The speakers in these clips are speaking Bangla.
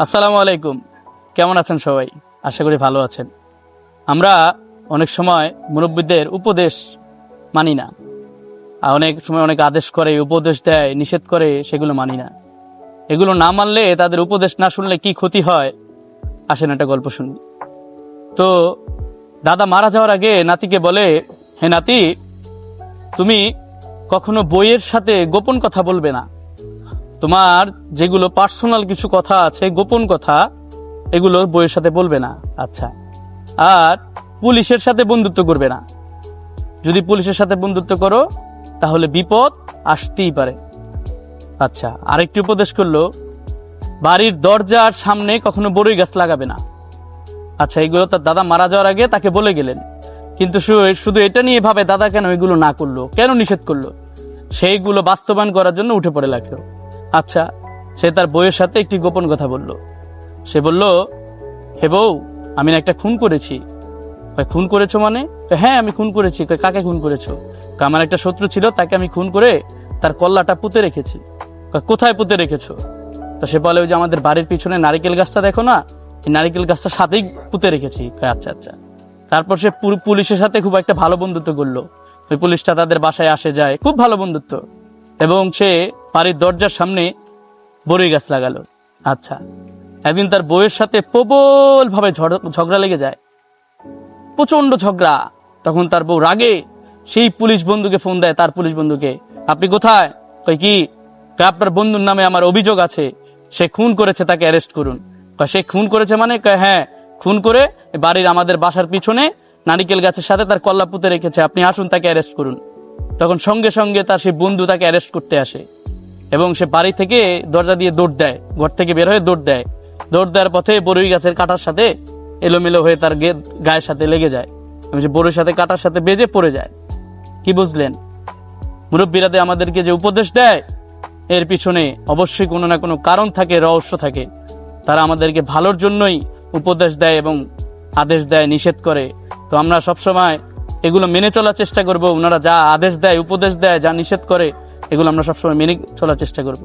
আসসালামু আলাইকুম। কেমন আছেন সবাই? আশা করি ভালো আছেন। আমরা অনেক সময় মুরব্বীদের উপদেশ মানি না, আর অনেক সময় অনেক আদেশ করে, উপদেশ দেয়, নিষেধ করে, সেগুলো মানি না। এগুলো না মানলে, তাদের উপদেশ না শুনলে কি ক্ষতি হয়, আসেন একটা গল্প শুনি। তো দাদা মারা যাওয়ার আগে নাতিকে বলে, হে নাতি, তুমি কখনো বইয়ের সাথে গোপন কথা বলবে না। তোমার যেগুলো পার্সোনাল কিছু কথা আছে, গোপন কথা, এগুলো বইয়ের সাথে বলবে না। আচ্ছা। আর পুলিশের সাথে বন্ধুত্ব করবে না। যদি পুলিশের সাথে বন্ধুত্ব করো তাহলে বিপদ আসতেই পারে। আচ্ছা। আরেকটি উপদেশ করলো, বাড়ির দরজার সামনে কখনো বড়ই গাছ লাগাবে না। আচ্ছা, এগুলো তার দাদা মারা যাওয়ার আগে তাকে বলে গেলেন, কিন্তু শুধু এটা নিয়ে ভাবে দাদা কেন এগুলো না করলো, কেন নিষেধ করলো। সেইগুলো বাস্তবায়ন করার জন্য উঠে পড়ে লাগলো। আচ্ছা, সে তার বউয়ের সাথে একটি গোপন কথা বলল। সে বলল, হে বউ, আমি না একটা খুন করেছি। খুন করেছো মানে? হ্যাঁ, আমি খুন করেছি। কাকে খুন করেছো? আমার একটা শত্রু ছিল, তাকে আমি খুন করে তার কল্লাটা পুঁতে রেখেছি। কোথায় পুঁতে রেখেছো? তো সে বলে, ওই যে আমাদের বাড়ির পিছনে নারিকেল গাছটা দেখো না, এই নারিকেল গাছটার সাথেই পুঁতে রেখেছি। আচ্ছা আচ্ছা। তারপর সে পুলিশের সাথে খুব একটা ভালো বন্ধুত্ব করলো। ওই পুলিশটা তাদের বাসায় আসে যায়, খুব ভালো বন্ধুত্ব। এবং সে বাড়ির দরজার সামনে বড়ই গাছ লাগালো। আচ্ছা। একদিন তার বউয়ের সাথে প্রবল ভাবে ঝগড়া লেগে যায়, প্রচন্ড ঝগড়া। তখন তার বউ রাগে সেই পুলিশ বন্ধুকে ফোন দেয়, তার পুলিশ বন্ধুকে, আপনি কোথায়? কই কি? আপনার বন্ধুর নামে আমার অভিযোগ আছে, সে খুন করেছে, তাকে অ্যারেস্ট করুন। সে খুন করেছে মানে? হ্যাঁ, খুন করে বাড়ির আমাদের বাসার পিছনে নারিকেল গাছের সাথে তার কল্লা পুঁতে রেখেছে, আপনি আসুন, তাকে অ্যারেস্ট করুন। তখন সঙ্গে সঙ্গে তার সেই বন্ধু তাকে অ্যারেস্ট করতে আসে এবং সে বাড়ি থেকে দরজা দিয়ে দৌড় দেয়, ঘর থেকে বের হয়ে দৌড় দেয়। দৌড় দেওয়ার পথে বড়ই গাছের কাঁটার সাথে এলোমেলো হয়ে তার গায়ের সাথে লেগে যায় এবং সে বড়ির সাথে কাঁটার সাথে বেজে পড়ে যায়। কি বুঝলেন? মুরব্বীরাতে আমাদেরকে যে উপদেশ দেয়, এর পিছনে অবশ্যই কোনো না কোনো কারণ থাকে, রহস্য থাকে। তারা আমাদেরকে ভালোর জন্যই উপদেশ দেয় এবং আদেশ দেয়, নিষেধ করে। তো আমরা সবসময় এগুলো মেনে চলার চেষ্টা করব। ওনারা যা আদেশ দেয়, উপদেশ দেয়, যা নিষেধ করে, এগুলো আমরা সবসময় মেনে চলার চেষ্টা করব।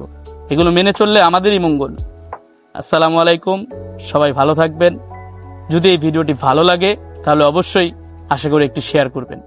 এগুলো মেনে চললে আমাদেরই মঙ্গল। আসসালামু আলাইকুম, সবাই ভালো থাকবেন। যদি এই ভিডিওটি ভালো লাগে তাহলে অবশ্যই আশা করি একটি শেয়ার করবেন।